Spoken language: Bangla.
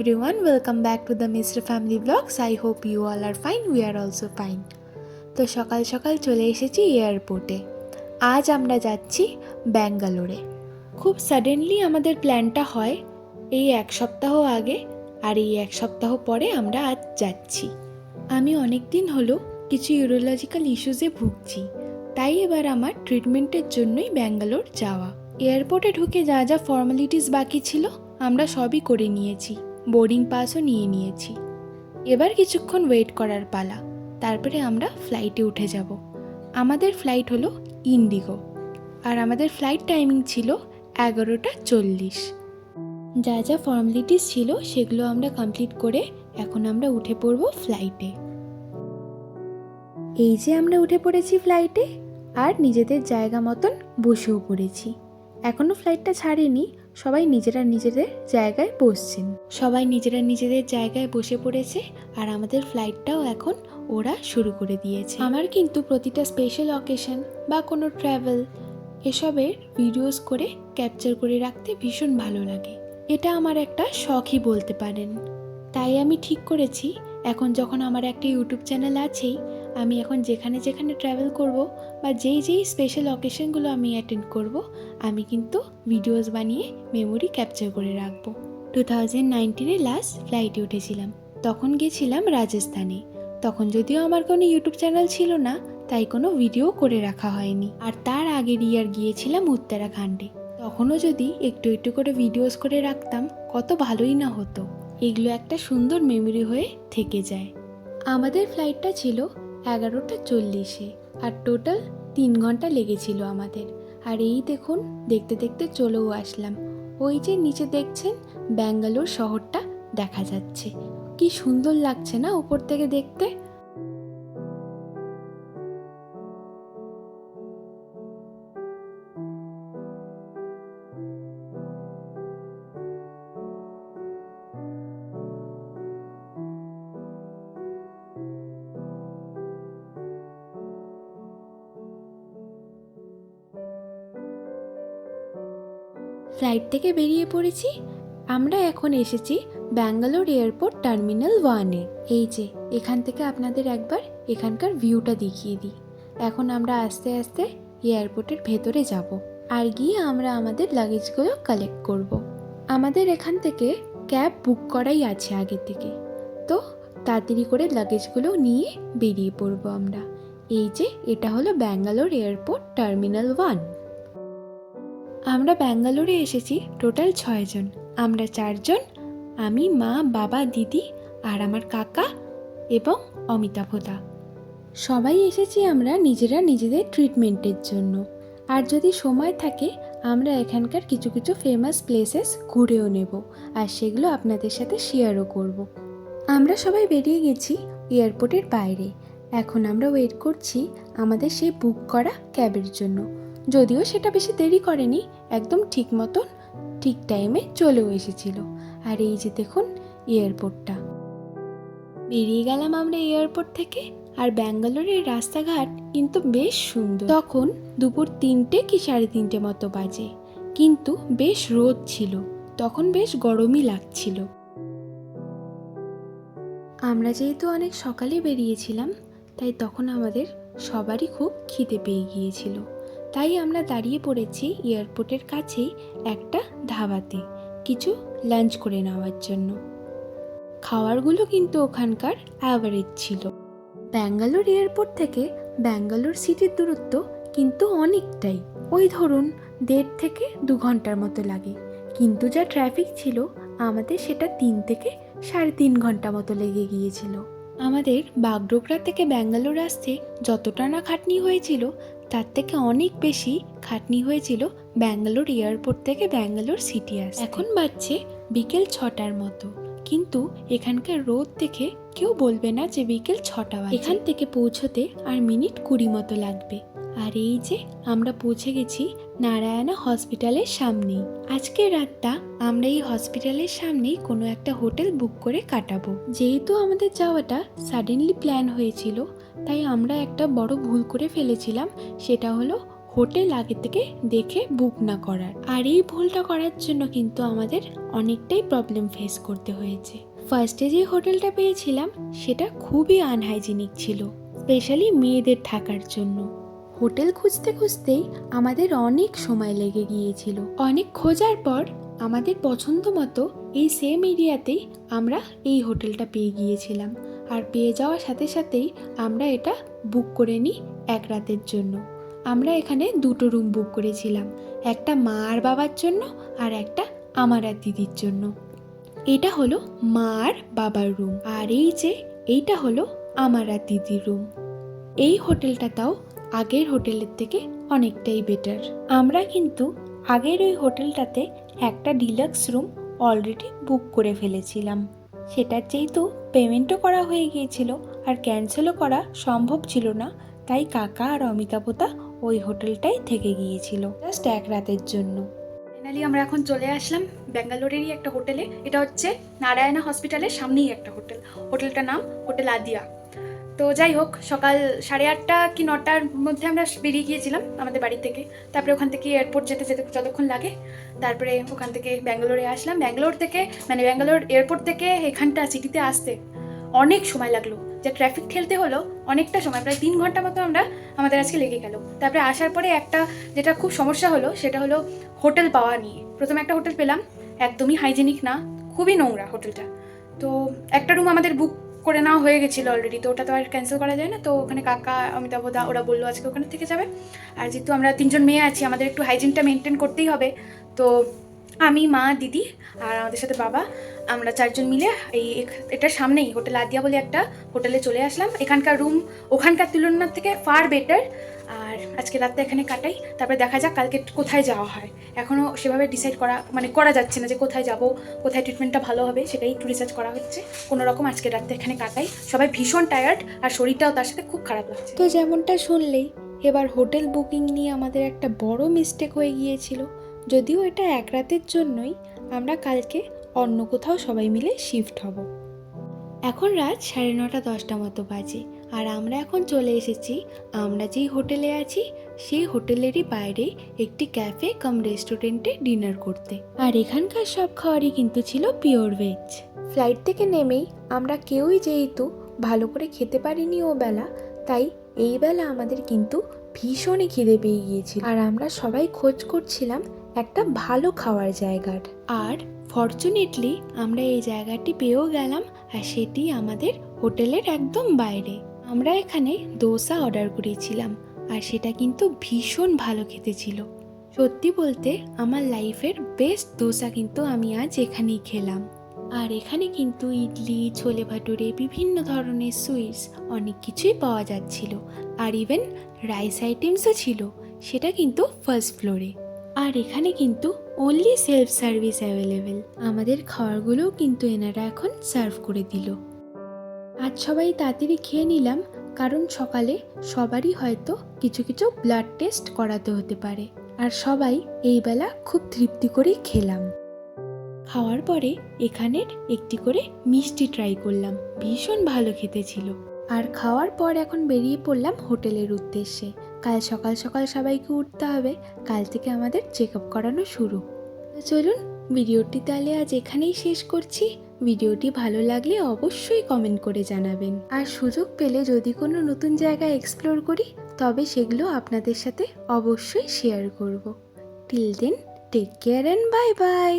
everyone, welcome back to the Mr. Family Vlogs. I hope you all are fine. We are also fine. তো সকাল সকাল চলে এসেছি এয়ারপোর্টে। আজ আমরা যাচ্ছি ব্যাঙ্গালোরে। খুব সাডেনলি আমাদের প্ল্যানটা হয় এই এক সপ্তাহ আগে, আর এই এক সপ্তাহ পরে আমরা আজ যাচ্ছি। আমি অনেক দিন হলো কিছু ইউরোলজিক্যাল ইস্যুসে ভুগছি, তাই এবার আমার ট্রিটমেন্টের জন্যই ব্যাঙ্গালোর যাওয়া। এয়ারপোর্টে ঢুকে যা যা ফর্মালিটিস বাকি ছিল আমরা সবই করে নিয়েছি, বোর্ডিং পাসও নিয়ে নিয়েছি। এবার কিছুক্ষণ ওয়েট করার পালা, তারপরে আমরা ফ্লাইটে উঠে যাব। আমাদের ফ্লাইট হলো ইন্ডিগো, আর আমাদের ফ্লাইট টাইমিং ছিল 11:40। যা যা ফর্মালিটিস ছিল সেগুলো আমরা কমপ্লিট করে এখন আমরা উঠে পড়ব ফ্লাইটে। এই যে আমরা উঠে পড়েছি ফ্লাইটে, আর নিজেদের জায়গা মতন বসেও পড়েছি। এখনও ফ্লাইটটা ছাড়েনি, সবাই নিজেরা নিজেদের জায়গায় বসছেন। সবাই নিজেরা নিজেদের জায়গায় বসে পড়েছে, আর আমাদের ফ্লাইটটাও এখন ওরা শুরু করে দিয়েছে। আমার কিন্তু প্রতিটা স্পেশাল অকেশন বা কোনো ট্র্যাভেল এসবের ভিডিওস করে ক্যাপচার করে রাখতে ভীষণ ভালো লাগে। এটা আমার একটা শখই বলতে পারেন। তাই আমি ঠিক করেছি, এখন যখন আমার একটা ইউটিউব চ্যানেল আছেই, আমি এখন যেখানে যেখানে ট্র্যাভেল করব বা যেই স্পেশাল অকেশনগুলো আমি অ্যাটেন্ড করব, আমি কিন্তু ভিডিওস বানিয়ে মেমোরি ক্যাপচার করে রাখবো। 2019-এ লাস্ট ফ্লাইটে উঠেছিলাম, তখন গেছিলাম রাজস্থানে। তখন যদিও আমার কোনো ইউটিউব চ্যানেল ছিল না, তাই কোনো ভিডিও করে রাখা হয়নি। আর তার আগের ইয়ার গিয়েছিলাম উত্তরাখণ্ডে, তখনও যদি একটু একটু করে ভিডিওস করে রাখতাম কত ভালোই না হতো। এগুলো একটা সুন্দর মেমোরি হয়ে থেকে যায়। আমাদের ফ্লাইটটা ছিল 11:40-এ, আর টোটাল 3 ঘন্টা লেগেছিল আমাদের। আর এই দেখুন, দেখতে দেখতে চলেও আসলাম। ওই যে নিচে দেখছেন ব্যাঙ্গালোর শহরটা দেখা যাচ্ছে, কি সুন্দর লাগছে না উপর থেকে দেখতে। ফ্লাইট থেকে বেরিয়ে পড়েছি, আমরা এখন এসেছি ব্যাঙ্গালোর এয়ারপোর্ট টার্মিনাল 1-এ। এই যে এখান থেকে আপনাদের একবার এখানকার ভিউটা দেখিয়ে দিই। এখন আমরা আস্তে আস্তে এয়ারপোর্টের ভেতরে যাব, আর গিয়ে আমরা আমাদের লাগেজগুলো কালেক্ট করব। আমাদের এখান থেকে ক্যাব বুক করাই আছে আগে থেকে, তো তাড়াতাড়ি করে লাগেজগুলো নিয়ে বেরিয়ে পড়ব আমরা। এই যে এটা হলো ব্যাঙ্গালোর এয়ারপোর্ট টার্মিনাল 1। আমরা ব্যাঙ্গালোরে এসেছি টোটাল 6 জন। আমরা 4 জন, আমি, মা, বাবা, দিদি আর আমার কাকা এবং অমিতাভদা। সবাই এসেছি আমরা নিজেরা নিজেদের ট্রিটমেন্টের জন্য। আর যদি সময় থাকে আমরা এখানকার কিছু কিছু ফেমাস প্লেসেস ঘুরেও নেব, আর সেগুলো আপনাদের সাথে শেয়ারও করব। আমরা সবাই বেরিয়ে গেছি এয়ারপোর্টের বাইরে। এখন আমরা ওয়েট করছি আমাদের সেই বুক করা ক্যাবের জন্য। যদিও সেটা বেশি দেরি করেনি, একদম ঠিক মতন ঠিক টাইমে চলেও এসেছিল। আর এই যে দেখুন এয়ারপোর্টটা। বেরিয়ে গেলাম আমরা এয়ারপোর্ট থেকে, আর ব্যাঙ্গালোরের রাস্তাঘাট কিন্তু বেশ সুন্দর। তখন দুপুর 3টে কি 3:30 মতো বাজে, কিন্তু বেশ রোদ ছিল, তখন বেশ গরমই লাগছিল। আমরা যেহেতু অনেক সকালে বেরিয়েছিলাম, তাই তখন আমাদের সবারই খুব খিদে পেয়ে গিয়েছিল। তাই আমরা দাঁড়িয়ে পড়েছি এয়ারপোর্টের কাছেই একটা ধাবাতে কিছু লাঞ্চ করে নেওয়ার জন্য। খাবারগুলো কিন্তু ওখানকার অ্যাভারেজ ছিল। ব্যাঙ্গালোর এয়ারপোর্ট থেকে ব্যাঙ্গালোর সিটির দূরত্ব কিন্তু অনেকটাই, ওই ধরুন 1.5 থেকে 2 ঘন্টার মতো লাগে। কিন্তু যা ট্রাফিক ছিল আমাদের সেটা 3 থেকে 3.5 ঘন্টা মতো লেগে গিয়েছিল। আমাদের বাগডোগরা থেকে ব্যাঙ্গালোর আসতে যতটা না খাটনি হয়েছিল, তার থেকে অনেক বেশি খাটনি হয়েছিল ব্যাঙ্গালোর এয়ারপোর্ট থেকে ব্যাঙ্গালোর সিটি আসতে। এখন বাজছে বিকেল 6টার মতো, কিন্তু এখানকার রোদ দেখে কেউ বলবে না যে বিকেল 6টা বাজে। এখান থেকে পৌঁছতে আর মিনিট 20 মতো লাগবে। আর এই যে আমরা পৌঁছে গেছি নারায়ণা হসপিটালের সামনেই। আজকের রাতটা আমরা এই হসপিটালের সামনেই কোনো একটা হোটেল বুক করে কাটাবো। যেহেতু আমাদের যাওয়াটা সাডেনলি প্ল্যান হয়েছিল, তাই আমরা একটা বড় ভুল করে ফেলেছিলাম, সেটা হলো হোটেল আগে থেকে দেখে বুক না করার। আর এই ভুলটা করার জন্য কিন্তু আমাদের অনেকটাই প্রবলেম ফেস করতে হয়েছে। ফার্স্টে যে হোটেলটা পেয়েছিলাম সেটা খুবই আনহাইজিনিক ছিল, স্পেশালি মেয়েদের থাকার জন্য। হোটেল খুঁজতে খুঁজতেই আমাদের অনেক সময় লেগে গিয়েছিল। অনেক খোঁজার পর আমাদের পছন্দ মতো এই সেম এরিয়াতেই আমরা এই হোটেলটা পেয়ে গিয়েছিলাম। আর পেয়ে যাওয়ার সাথে সাথেই আমরা এটা বুক করে নিই এক রাতের জন্য। আমরা এখানে 2টো রুম বুক করেছিলাম, একটা মা আর বাবার জন্য আর একটা আমার আর দিদির জন্য। এটা হলো মা আর বাবার রুম, আর এইটা হলো আমার আর দিদির রুম। এই হোটেলটা তাও আগের হোটেলের থেকে অনেকটাই বেটার। আমরা কিন্তু আগের ওই হোটেলটাতে একটা ডিলাক্স রুম অলরেডি বুক করে ফেলেছিলাম। সেটার যেহেতু পেমেন্টও করা হয়ে গিয়েছিল আর ক্যান্সেলও করা সম্ভব ছিল না, তাই কাকা আর অমিতাভদা ওই হোটেলটাই থেকে গিয়েছিল জাস্ট এক রাতের জন্য। ফাইনালি আমরা এখন চলে আসলাম ব্যাঙ্গালোরেরই একটা হোটেলে। এটা হচ্ছে নারায়ণা হসপিটালের সামনেই একটা হোটেল। হোটেলটার নাম হোটেল আদিয়া। তো যাই হোক, সকাল 8:30 কি 9টার মধ্যে আমরা বেরিয়ে গিয়েছিলাম আমাদের বাড়ি থেকে। তারপরে ওখান থেকে এয়ারপোর্ট যেতে যেতে যতক্ষণ লাগে, তারপরে ওখান থেকে ব্যাঙ্গালোরে আসলাম। ব্যাঙ্গালোর এয়ারপোর্ট থেকে এখানটা সিটিতে আসতে অনেক সময় লাগলো। যে ট্রাফিক ঠেলতে হলো অনেকটা সময়, প্রায় 3 ঘন্টা মতো আমাদের আজকে লেগে গেল। তারপরে আসার পরে একটা যেটা খুব সমস্যা হলো সেটা হলো হোটেল পাওয়া নিয়ে। প্রথমে একটা হোটেল পেলাম, একদমই হাইজেনিক না, খুবই নোংরা হোটেলটা। তো একটা রুম আমাদের বুক করে নেওয়া হয়ে গেছিলো অলরেডি, তো ওটা তো আর ক্যান্সেল করা যায় না। তো ওখানে কাকা অমিতাভদা ওরা বললো আজকে ওখানে থেকে যাবে। আর যেহেতু আমরা 3জন মেয়ে আছি, আমাদের একটু হাইজিনটা মেনটেন করতেই হবে। তো আমি, মা, দিদি আর আমাদের সাথে বাবা, আমরা 4জন মিলে এটার সামনেই হোটেল আদিয়া বলে একটা হোটেলে চলে আসলাম। এখানকার রুম ওখানকার তুলনার থেকে ফার বেটার। আর আজকে রাতটা এখানে কাটাই, তারপরে দেখা যাক কালকে কোথায় যাওয়া হয়। এখনও সেভাবে ডিসাইড করা যাচ্ছে না যে কোথায় যাব, কোথায় ট্রিটমেন্টটা ভালো হবে, সেটাই একটু রিসার্চ করা হচ্ছে। কোনো রকম আজকে রাতটা এখানে কাটাই। সবাই ভীষণ টায়ার্ড আর শরীরটাও তার সাথে খুব খারাপ লাগছে। তো যেমনটা শুনলেই, এবার হোটেল বুকিং নিয়ে আমাদের একটা বড় মিস্টেক হয়ে গিয়েছিল। যদিও এটা এক রাতের জন্যই, আমরা কালকে অন্য কোথাও সবাই মিলে শিফট হব। এখন রাত 9:30 10টা মতো বাজে, আর আমরা এখন চলে এসেছি আমরা যেই হোটেলে আছি সেই হোটেলেরই বাইরে একটি ক্যাফে কাম রেস্টুরেন্টে ডিনার করতে। আর এখানকার সব খাবারই কিন্তু ছিল পিওর ভেজ। ফ্লাইট থেকে নেমেই আমরা কেউই যেহেতু ভালো করে খেতে পারিনি ও বেলা, তাই এই বেলা আমাদের কিন্তু ভীষণই খিদে পেয়ে গিয়েছিল। আর আমরা সবাই খোঁজ করছিলাম একটা ভালো খাওয়ার জায়গার। আর ফরচুনেটলি আমরা এই জায়গাটি পেয়েও গেলাম, আর সেটি আমাদের হোটেলের একদম বাইরে। আমরা এখানে দোসা অর্ডার করেছিলাম, আর সেটা কিন্তু ভীষণ ভালো খেতে ছিল। সত্যি বলতে আমার লাইফের বেস্ট দোসা কিন্তু আমি আজ এখানেই খেলাম। আর এখানে কিন্তু ইডলি, ছোলে ভাটুরে, বিভিন্ন ধরনের সুইটস অনেক কিছুই পাওয়া যাচ্ছিল। আর ইভেন রাইস আইটেমসও ছিল, সেটা কিন্তু ফার্স্ট ফ্লোরে। আর এখানে কিন্তু অনলি সেলফ সার্ভিস অ্যাভেলেবেল। আমাদের খাবারগুলোও কিন্তু এনারা এখন সার্ভ করে দিল। আজ সবাই তাড়াতাড়ি খেয়ে নিলাম, কারণ সকালে সবারই হয়তো কিছু কিছু ব্লাড টেস্ট করাতে হতে পারে। আর সবাই এই বেলা খুব তৃপ্তি করেই খেলাম। খাওয়ার পরে এখানের একটি করে মিষ্টি ট্রাই করলাম, ভীষণ ভালো খেতে ছিল। আর খাওয়ার পর এখন বেরিয়ে পড়লাম হোটেলের উদ্দেশ্যে। কাল সকাল সকাল সবাইকে উঠতে হবে, কাল থেকে আমাদের চেক আপ করানো শুরু। তো চলুন ভিডিওটি তাহলে আজ এখানেই শেষ করছি। ভিডিওটি ভালো লাগলে অবশ্যই কমেন্ট করে জানাবেন। আর সুযোগ পেলে যদি কোনো নতুন জায়গা এক্সপ্লোর করি, তবে সেগুলো আপনাদের সাথে অবশ্যই শেয়ার করব। Till then, take care and bye by.